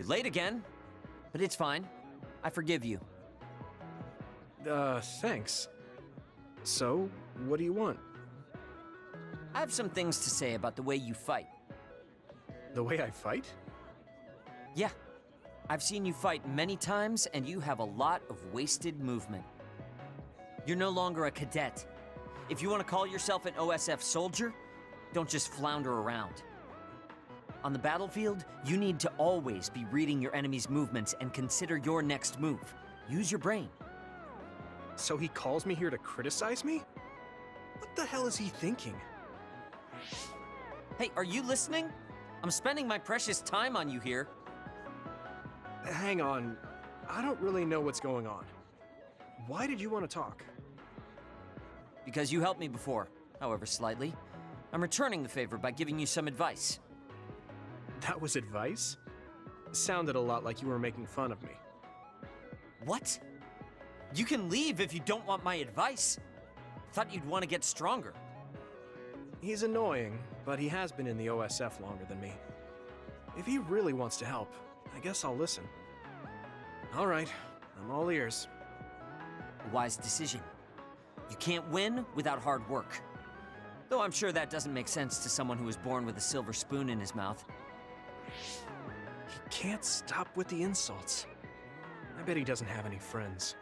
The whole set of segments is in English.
You're late again, but it's fine. I forgive you. Thanks. So, what do you want? I have some things to say about the way you fight. The way I fight? Yeah, I've seen you fight many times, and you have a lot of wasted movement. You're no longer a cadet. If you want to call yourself an OSF soldier, don't just flounder around. On the battlefield, you need to always be reading your enemy's movements and consider your next move. Use your brain. So he calls me here to criticize me? What the hell is he thinking? Hey, are you listening? I'm spending my precious time on you here. Hang on. I don't really know what's going on. Why did you want to talk? Because you helped me before, however slightly. I'm returning the favor by giving you some advice. That was advice? Sounded a lot like you were making fun of me. What? You can leave if you don't want my advice. Thought you'd want to get stronger. He's annoying, but he has been in the OSF longer than me. If he really wants to help, I guess I'll listen. All right, I'm all ears. A wise decision. You can't win without hard work. Though I'm sure that doesn't make sense to someone who was born with a silver spoon in his mouth. He can't stop with the insults. I bet he doesn't have any friends.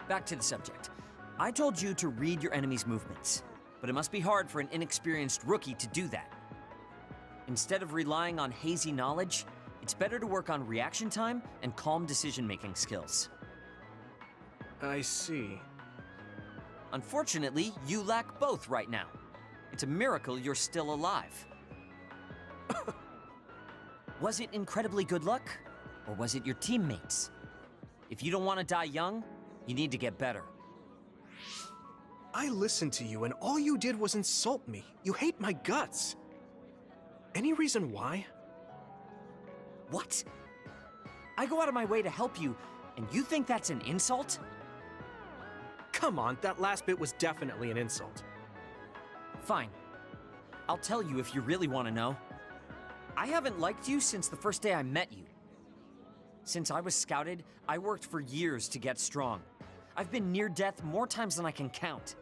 Back to the subject. I told you to read your enemy's movements, but it must be hard for an inexperienced rookie to do that. Instead of relying on hazy knowledge, it's better to work on reaction time and calm decision-making skills. I see. Unfortunately, you lack both right now. It's a miracle you're still alive. Was it incredibly good luck, or was it your teammates? If you don't want to die young, you need to get better. I listened to you and all you did was insult me. You hate my guts. Any reason why? What? I go out of my way to help you, and you think that's an insult? Come on, that last bit was definitely an insult. Fine. I'll tell you if you really want to know. I haven't liked you since the first day I met you. Since I was scouted, I worked for years to get strong. I've been near death more times than I can count.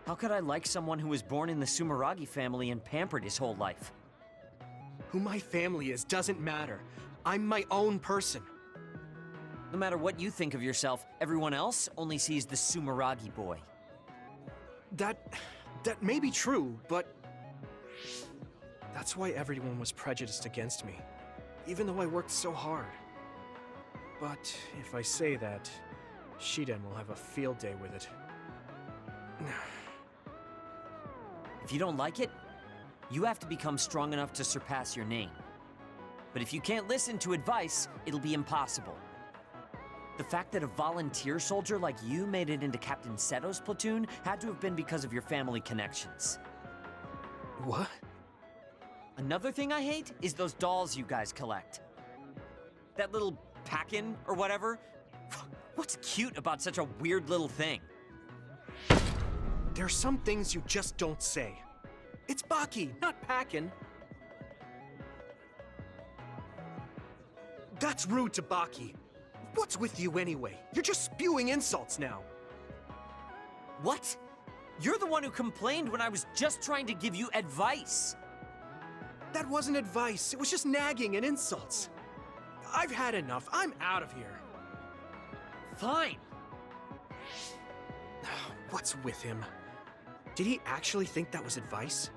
How could I like someone who was born in the Sumeragi family and pampered his whole life? Who my family is doesn't matter. I'm my own person. No matter what you think of yourself, everyone else only sees the Sumeragi boy. That may be true, but that's why everyone was prejudiced against me, even though I worked so hard. But if I say that, Shiden will have a field day with it. If you don't like it, you have to become strong enough to surpass your name. But if you can't listen to advice, it'll be impossible. The fact that a volunteer soldier like you made it into Captain Seto's platoon had to have been because of your family connections. What? Another thing I hate is those dolls you guys collect. That little pack-in or whatever. What's cute about such a weird little thing? There are some things you just don't say. It's Baki, not Packin. That's rude to Baki. What's with you anyway? You're just spewing insults now. What? You're the one who complained when I was just trying to give you advice. That wasn't advice. It was just nagging and insults. I've had enough. I'm out of here. Fine. What's with him? Did he actually think that was advice?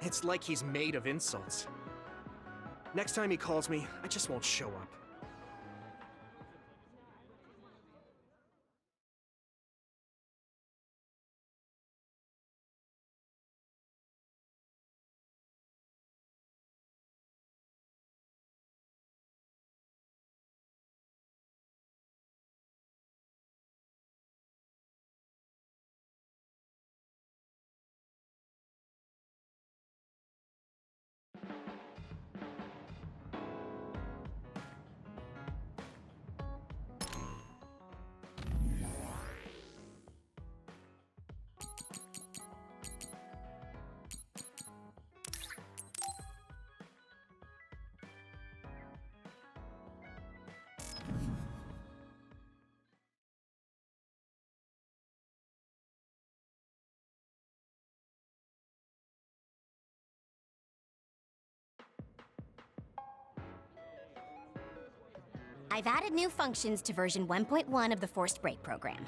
It's like he's made of insults. Next time he calls me, I just won't show up. I've added new functions to version 1.1 of the Forced Break program.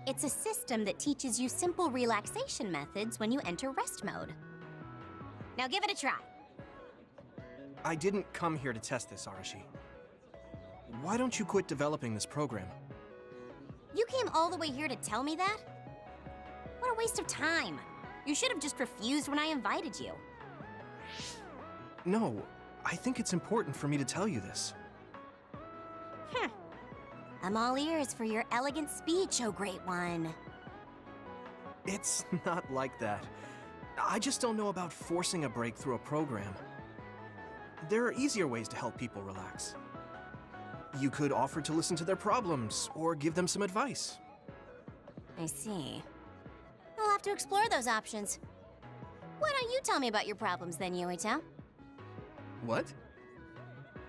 It's a system that teaches you simple relaxation methods when you enter rest mode. Now give it a try. I didn't come here to test this, Arashi. Why don't you quit developing this program? You came all the way here to tell me that? What a waste of time. You should have just refused when I invited you. No, I think it's important for me to tell you this. I'm all ears for your elegant speech, oh great one. It's not like that. I just don't know about forcing a break through a program. There are easier ways to help people relax. You could offer to listen to their problems, or give them some advice. I see. I'll have to explore those options. Why don't you tell me about your problems then, Yuito? What?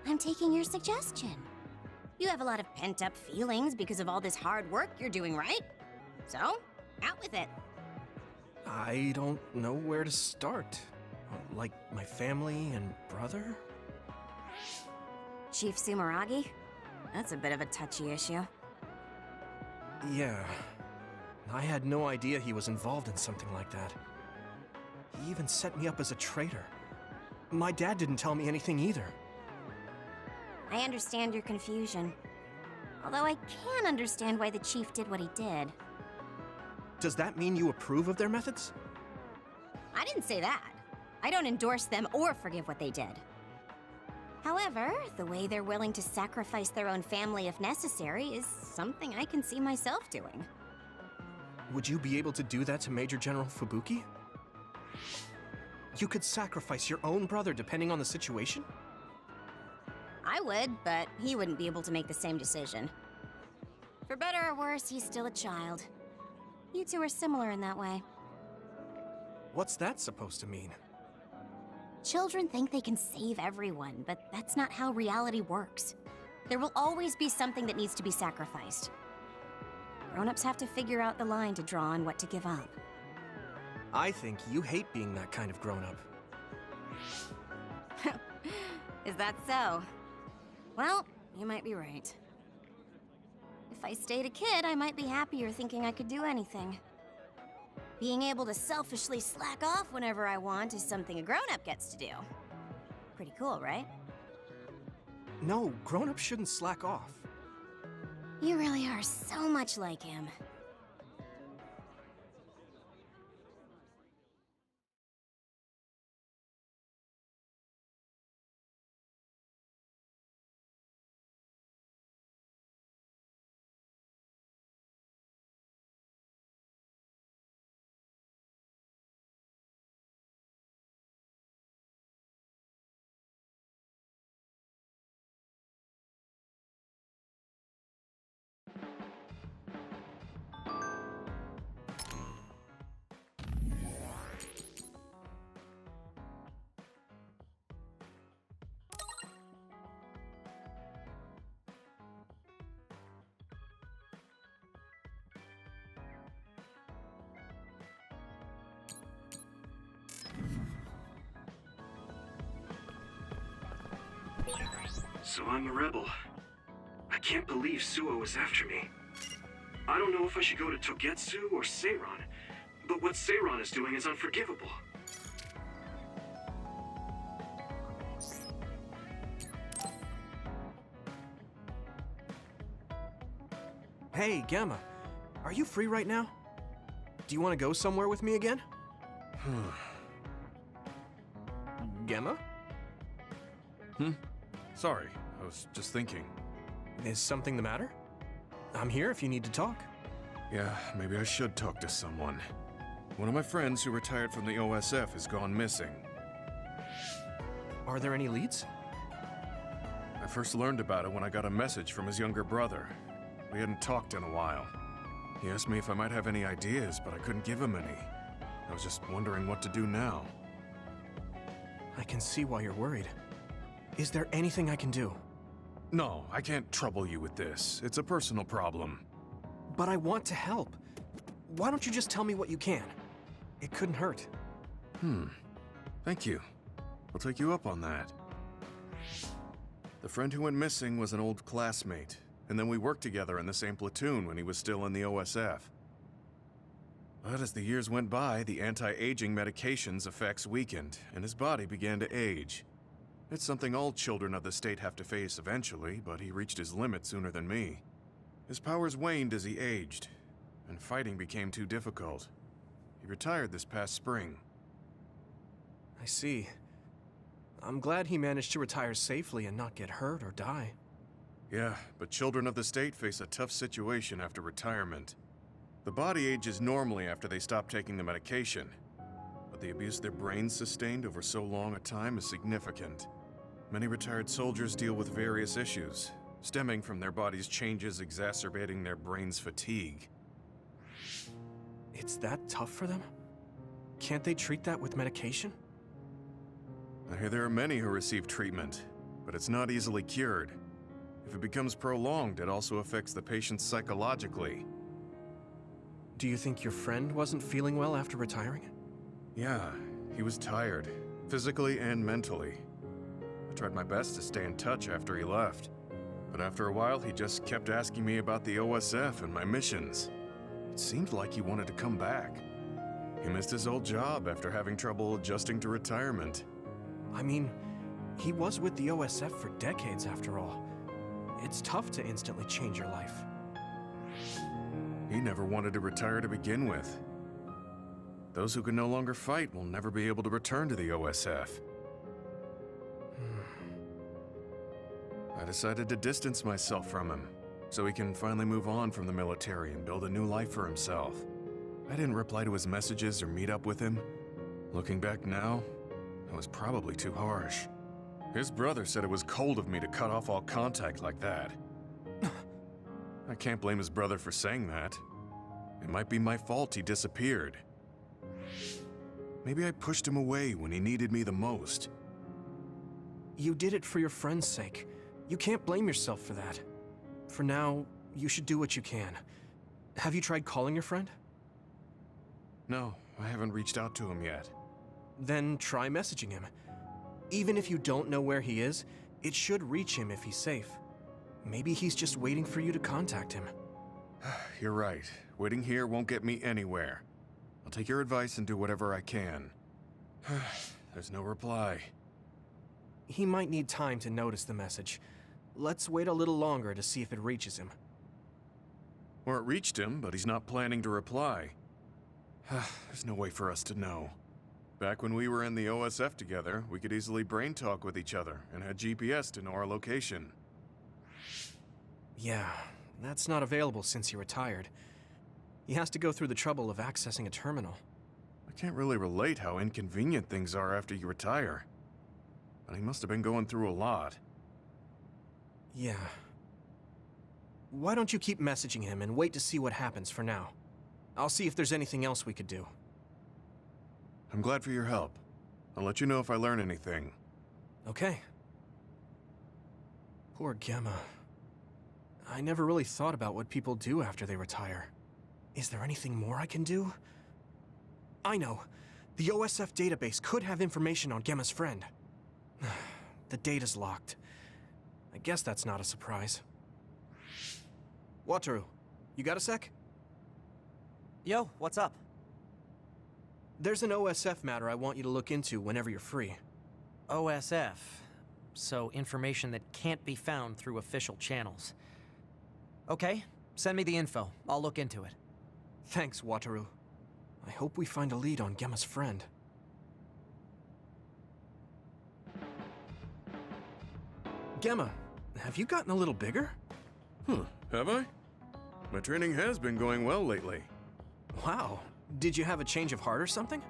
I'm taking your suggestion. You have a lot of pent-up feelings because of all this hard work you're doing, right? So, out with it. I don't know where to start. Like my family and brother? Chief Sumeragi? That's a bit of a touchy issue. Yeah. I had no idea he was involved in something like that. He even set me up as a traitor. My dad didn't tell me anything either. I understand your confusion. Although I can understand why the chief did what he did. Does that mean you approve of their methods? I didn't say that. I don't endorse them or forgive what they did. However, the way they're willing to sacrifice their own family if necessary is something I can see myself doing. Would you be able to do that to Major General Fubuki? You could sacrifice your own brother depending on the situation? I would, but he wouldn't be able to make the same decision. For better or worse, he's still a child. You two are similar in that way. What's that supposed to mean? Children think they can save everyone, but that's not how reality works. There will always be something that needs to be sacrificed. Grown-ups have to figure out the line to draw on what to give up. I think you hate being that kind of grown-up. Is that so? Well, you might be right. If I stayed a kid, I might be happier thinking I could do anything. Being able to selfishly slack off whenever I want is something a grown-up gets to do. Pretty cool, right? No, grown-ups shouldn't slack off. You really are so much like him. So I'm a rebel. I can't believe Suo is after me. I don't know if I should go to Togetsu or Seiron, but what Seiron is doing is unforgivable. Hey, Gamma. Are you free right now? Do you want to go somewhere with me again? Gamma? Sorry, I was just thinking. Is something the matter? I'm here if you need to talk. Yeah, maybe I should talk to someone. One of my friends who retired from the OSF has gone missing. Are there any leads? I first learned about it when I got a message from his younger brother. We hadn't talked in a while. He asked me if I might have any ideas, but I couldn't give him any. I was just wondering what to do now. I can see why you're worried. Is there anything I can do? No, I can't trouble you with this. It's a personal problem. But I want to help. Why don't you just tell me what you can? It couldn't hurt. Thank you. I'll take you up on that. The friend who went missing was an old classmate, and then we worked together in the same platoon when he was still in the OSF. But as the years went by, the anti-aging medication's effects weakened, and his body began to age. It's something all children of the state have to face eventually, but he reached his limit sooner than me. His powers waned as he aged, and fighting became too difficult. He retired this past spring. I see. I'm glad he managed to retire safely and not get hurt or die. Yeah, but children of the state face a tough situation after retirement. The body ages normally after they stop taking the medication, but the abuse their brains sustained over so long a time is significant. Many retired soldiers deal with various issues, stemming from their body's changes exacerbating their brain's fatigue. It's that tough for them? Can't they treat that with medication? I hear there are many who receive treatment, but it's not easily cured. If it becomes prolonged, it also affects the patient psychologically. Do you think your friend wasn't feeling well after retiring? Yeah, he was tired, physically and mentally. I tried my best to stay in touch after he left, but after a while he just kept asking me about the OSF and my missions. It seemed like he wanted to come back. He missed his old job after having trouble adjusting to retirement. I mean, he was with the OSF for decades after all. It's tough to instantly change your life. He never wanted to retire to begin with. Those who can no longer fight will never be able to return to the OSF. I decided to distance myself from him, so he can finally move on from the military and build a new life for himself. I didn't reply to his messages or meet up with him. Looking back now, I was probably too harsh. His brother said it was cold of me to cut off all contact like that. I can't blame his brother for saying that. It might be my fault he disappeared. Maybe I pushed him away when he needed me the most. You did it for your friend's sake. You can't blame yourself for that. For now, you should do what you can. Have you tried calling your friend? No, I haven't reached out to him yet. Then try messaging him. Even if you don't know where he is, it should reach him if he's safe. Maybe he's just waiting for you to contact him. You're right. Waiting here won't get me anywhere. I'll take your advice and do whatever I can. There's no reply. He might need time to notice the message. Let's wait a little longer to see if it reaches him. Or it reached him, but he's not planning to reply. There's no way for us to know. Back when we were in the OSF together, we could easily brain talk with each other and had GPS to know our location. Yeah, that's not available since he retired. He has to go through the trouble of accessing a terminal. I can't really relate how inconvenient things are after you retire. But he must have been going through a lot. Yeah. Why don't you keep messaging him and wait to see what happens for now? I'll see if there's anything else we could do. I'm glad for your help. I'll let you know if I learn anything. Okay. Poor Gemma. I never really thought about what people do after they retire. Is there anything more I can do? I know. The OSF database could have information on Gemma's friend. The data's locked. I guess that's not a surprise. Wataru, you got a sec? Yo, what's up? There's an OSF matter I want you to look into whenever you're free. OSF. So information that can't be found through official channels. Okay, send me the info. I'll look into it. Thanks, Wataru. I hope we find a lead on Gemma's friend. Gemma, have you gotten a little bigger? Have I? My training has been going well lately. Wow. Did you have a change of heart or something?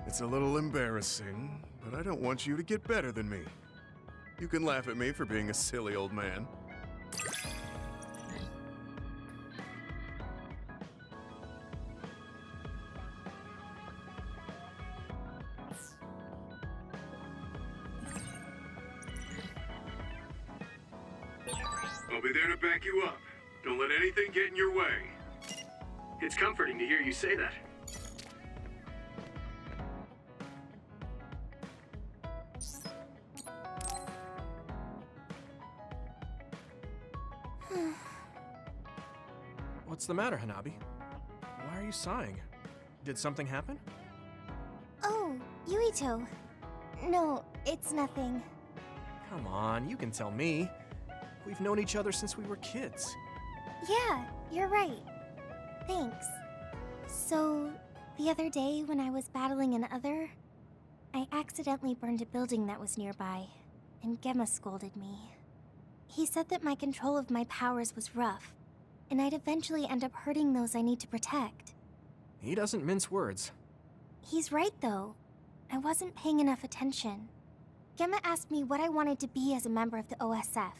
It's a little embarrassing, but I don't want you to get better than me. You can laugh at me for being a silly old man. I'll be there to back you up. Don't let anything get in your way. It's comforting to hear you say that. What's the matter, Hanabi? Why are you sighing? Did something happen? Oh, Yuito. No, it's nothing. Come on, you can tell me. We've known each other since we were kids. Yeah, you're right. Thanks. So, the other day when I was battling an other, I accidentally burned a building that was nearby, and Gemma scolded me. He said that my control of my powers was rough, and I'd eventually end up hurting those I need to protect. He doesn't mince words. He's right, though. I wasn't paying enough attention. Gemma asked me what I wanted to be as a member of the OSF,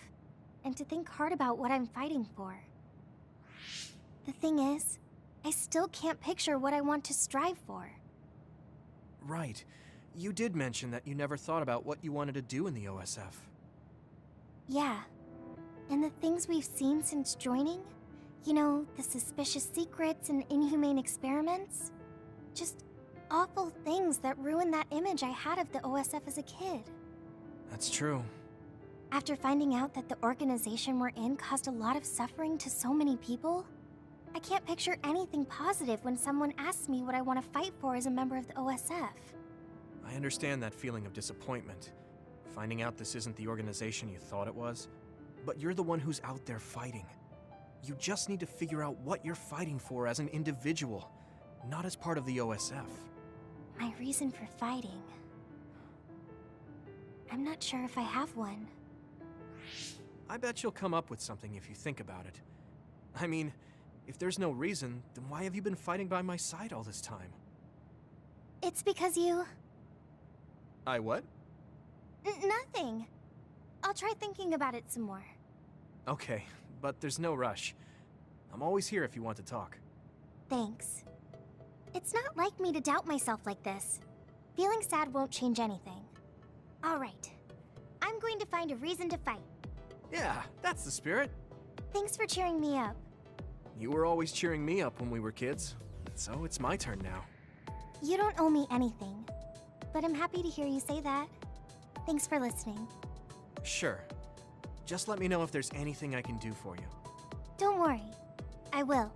and to think hard about what I'm fighting for. The thing is, I still can't picture what I want to strive for. Right. You did mention that you never thought about what you wanted to do in the OSF. Yeah. And the things we've seen since joining? You know, the suspicious secrets and inhumane experiments? Just awful things that ruined that image I had of the OSF as a kid. That's true. After finding out that the organization we're in caused a lot of suffering to so many people, I can't picture anything positive when someone asks me what I want to fight for as a member of the OSF. I understand that feeling of disappointment. Finding out this isn't the organization you thought it was. But you're the one who's out there fighting. You just need to figure out what you're fighting for as an individual, not as part of the OSF. My reason for fighting... I'm not sure if I have one. I bet you'll come up with something if you think about it. I mean, if there's no reason, then why have you been fighting by my side all this time? It's because you... I what? Nothing. I'll try thinking about it some more. Okay, but there's no rush. I'm always here if you want to talk. Thanks. It's not like me to doubt myself like this. Feeling sad won't change anything. All right. I'm going to find a reason to fight. Yeah, that's the spirit. Thanks for cheering me up. You were always cheering me up when we were kids, so it's my turn now. You don't owe me anything, but I'm happy to hear you say that. Thanks for listening. Sure. Just let me know if there's anything I can do for you. Don't worry. I will.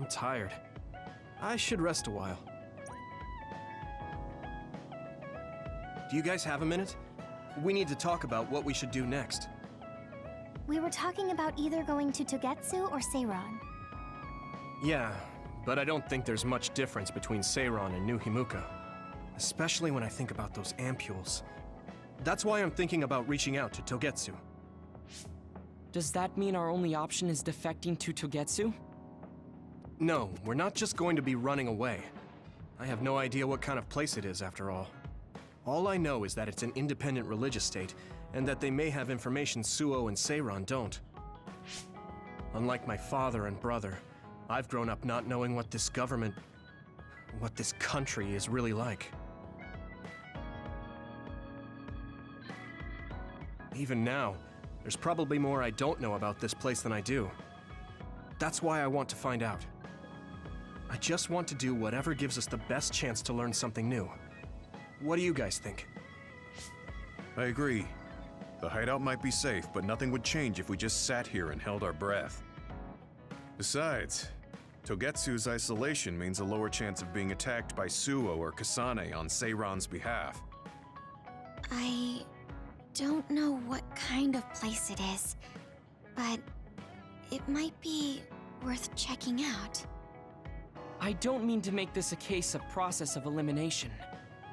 I'm tired. I should rest a while. Do you guys have a minute? We need to talk about what we should do next. We were talking about either going to Togetsu or Seiron. Yeah, but I don't think there's much difference between Seiron and New Himuka. Especially when I think about those ampules. That's why I'm thinking about reaching out to Togetsu. Does that mean our only option is defecting to Togetsu? No, we're not just going to be running away. I have no idea what kind of place it is, after all. All I know is that it's an independent religious state, and that they may have information Suo and Seiron don't. Unlike my father and brother, I've grown up not knowing what this government, what this country is really like. Even now, there's probably more I don't know about this place than I do. That's why I want to find out. I just want to do whatever gives us the best chance to learn something new. What do you guys think? I agree. The hideout might be safe, but nothing would change if we just sat here and held our breath. Besides, Togetsu's isolation means a lower chance of being attacked by Suo or Kasane on Seiron's behalf. I don't know what kind of place it is, but it might be worth checking out. I don't mean to make this a case of process of elimination,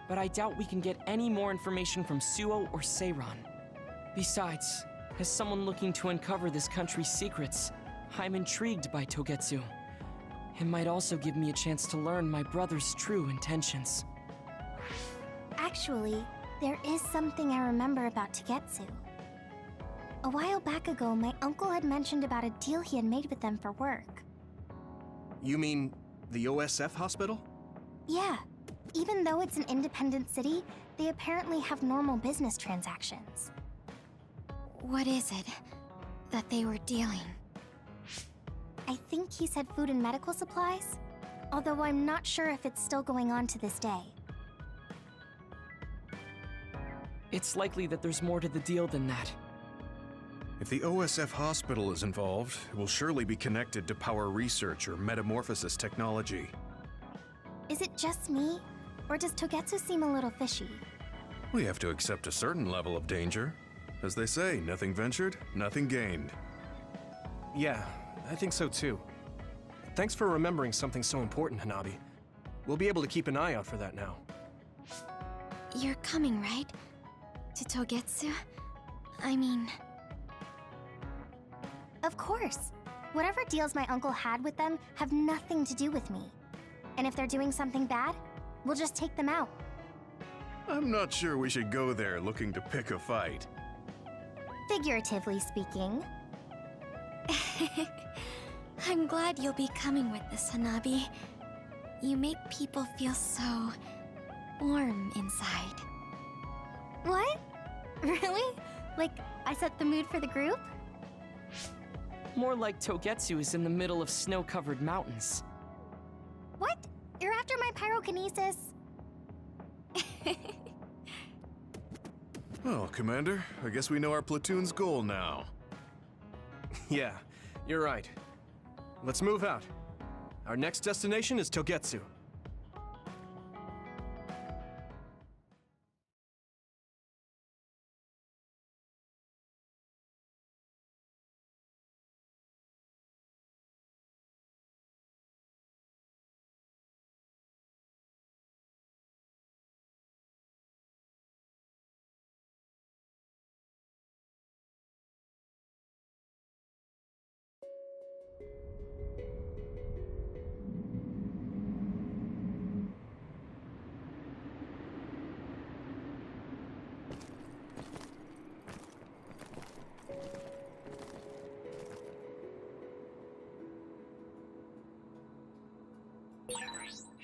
but I doubt we can get any more information from Suo or Seiron. Besides, as someone looking to uncover this country's secrets, I'm intrigued by Togetsu. It might also give me a chance to learn my brother's true intentions. Actually, there is something I remember about Togetsu. A while back ago, my uncle had mentioned about a deal he had made with them for work. You mean the OSF hospital? Yeah. Even though it's an independent city, they apparently have normal business transactions. What is it that they were dealing? I think he said food and medical supplies, although I'm not sure if it's still going on to this day. It's likely that there's more to the deal than that. If the OSF hospital is involved, it will surely be connected to power research or metamorphosis technology. Is it just me, or does Togetsu seem a little fishy? We have to accept a certain level of danger. As they say, nothing ventured, nothing gained. Yeah, I think so too. Thanks for remembering something so important, Hanabi. We'll be able to keep an eye out for that now. You're coming, right? To Togetsu? I mean... Of course. Whatever deals my uncle had with them have nothing to do with me. And if they're doing something bad, we'll just take them out. I'm not sure we should go there looking to pick a fight. Figuratively speaking. I'm glad you'll be coming with us, Hanabi. You make people feel so... warm inside. What? Really? Like, I set the mood for the group? More like Togetsu is in the middle of snow-covered mountains. What? You're after my pyrokinesis? Well, Commander, I guess we know our platoon's goal now. Yeah, you're right. Let's move out. Our next destination is Togetsu.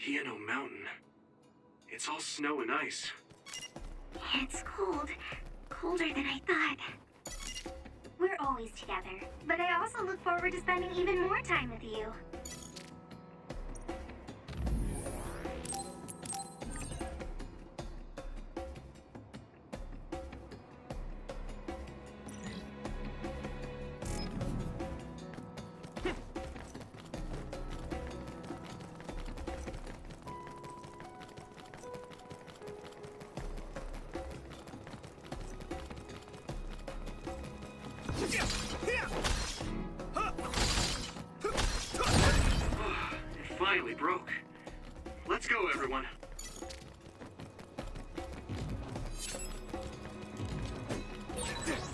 Hieno Mountain. It's all snow and ice. It's cold. Colder than I thought. We're always together, but I also look forward to spending even more time with you. finally broke. Let's go, everyone.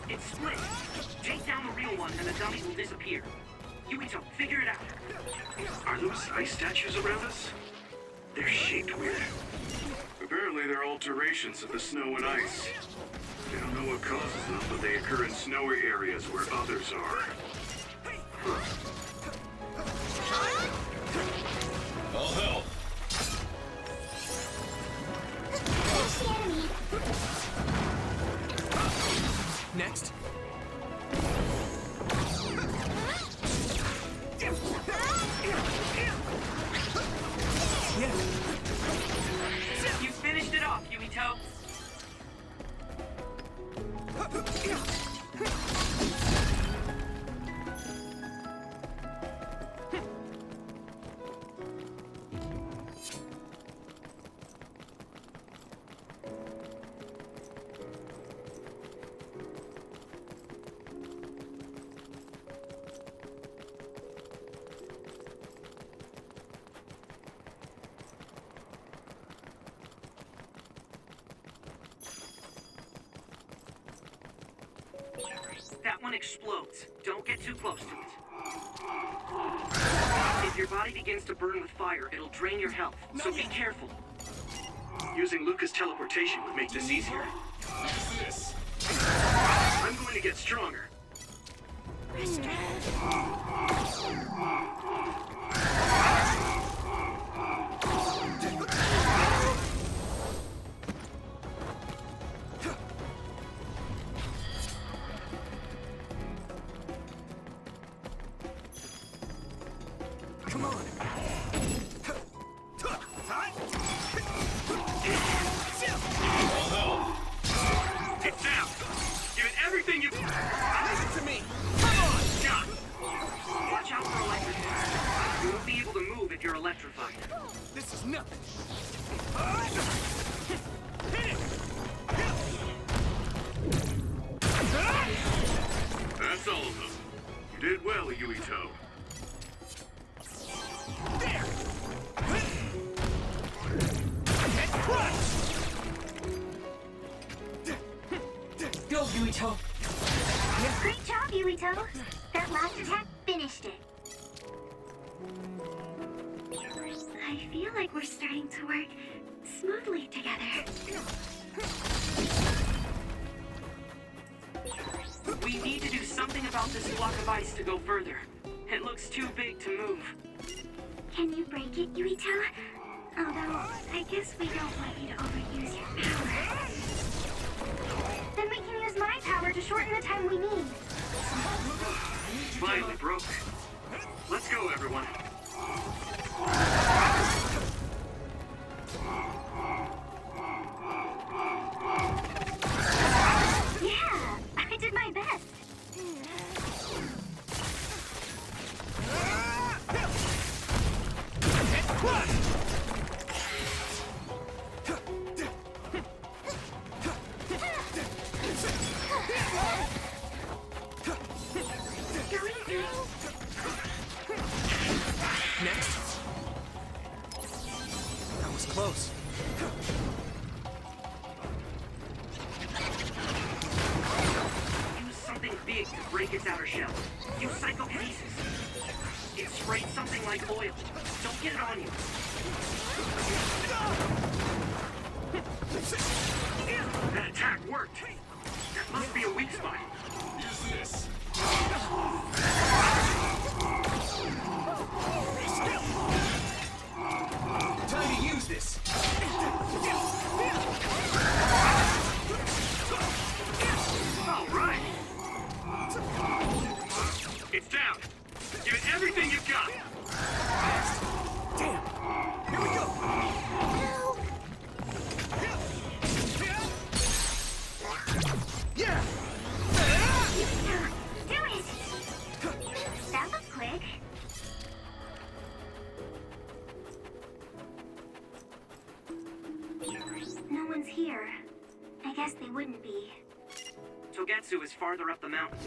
It's split. Take down the real one and the dummies will disappear. Yuito, figure it out. Are those ice statues around us? They're shaped weird. Apparently they're alterations of the snow and ice. They don't know what causes them, but they occur in snowy areas where others are. I'll help. Next. You finished it off, Yuito. That one explodes. Don't get too close to it. If your body begins to burn with fire, it'll drain your health, so be careful. Using Luca's teleportation would make this easier. I'm going to get stronger. Come on. It's down. Give it everything you... Listen to me. Got it. Watch out for electric fire. You won't be able to move if you're electrified. This is nothing. That's all of them. You did well, Yuito. There. Get crushed. Go, Yuito. Great job, Yuito. That last attack finished it. I feel like we're starting to work smoothly together. We need to do something about this block of ice to go further. It looks too big to move. Can you break it, Yuito? Although, I guess we don't want you to overuse your power. Then we can use my power to shorten the time we need. Finally broke. Let's go, everyone. Yeah, I did my best. Get crushed. Go easy. Next. That was close. Use something big to break its outer shell. Use psychokinesis. It sprayed something like oil. Don't get it on you. That attack worked. That must be a weak spot. Use this. Time to use this. All right. It's down. Give it everything you've got. Damn. Here we go. Yeah. Do it! That was quick. No one's here. I guess they wouldn't be. Togetsu is farther up the mountain.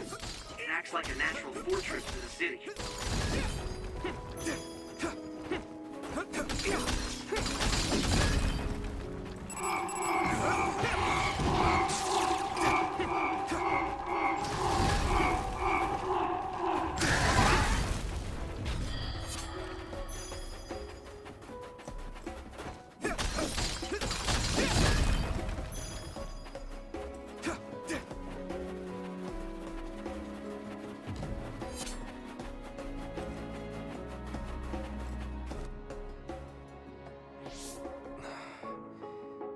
It acts like a natural fortress to the city.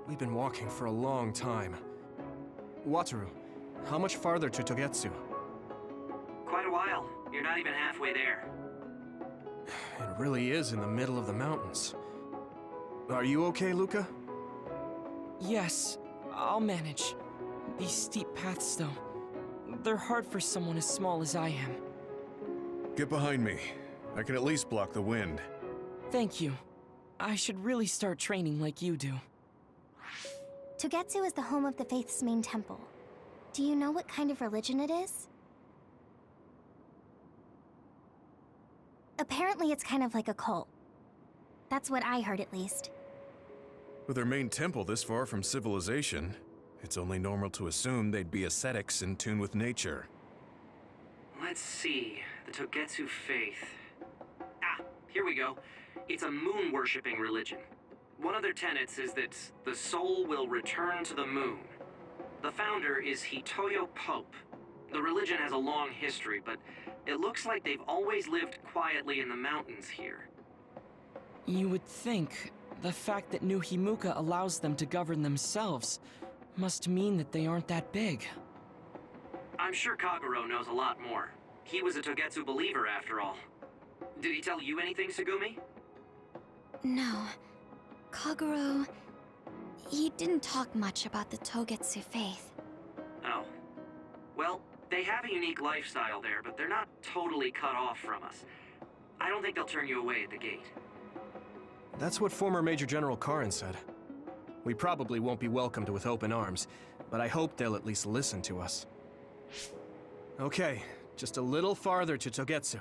We've been walking for a long time. Wataru, how much farther to Togetsu? Quite a while. You're not even halfway there. It really is in the middle of the mountains. Are you okay, Luca? Yes, I'll manage. These steep paths, though, they're hard for someone as small as I am. Get behind me. I can at least block the wind. Thank you. I should really start training like you do. Togetsu is the home of the Faith's main temple. Do you know what kind of religion it is? Apparently it's kind of like a cult. That's what I heard, at least. With their main temple this far from civilization, it's only normal to assume they'd be ascetics in tune with nature. Let's see. The Togetsu faith. Ah, here we go. It's a moon-worshipping religion. One of their tenets is that the soul will return to the moon. The founder is Hitoyo Pope. The religion has a long history, but it looks like they've always lived quietly in the mountains here. You would think the fact that New Himuka allows them to govern themselves must mean that they aren't that big. I'm sure Kaguro knows a lot more. He was a Togetsu believer, after all. Did he tell you anything, Sugumi? No. Kaguro... he didn't talk much about the Togetsu faith. Oh. Well, they have a unique lifestyle there, but they're not totally cut off from us. I don't think they'll turn you away at the gate. That's what former Major General Karin said. We probably won't be welcomed with open arms, but I hope they'll at least listen to us. Okay, just a little farther to Togetsu.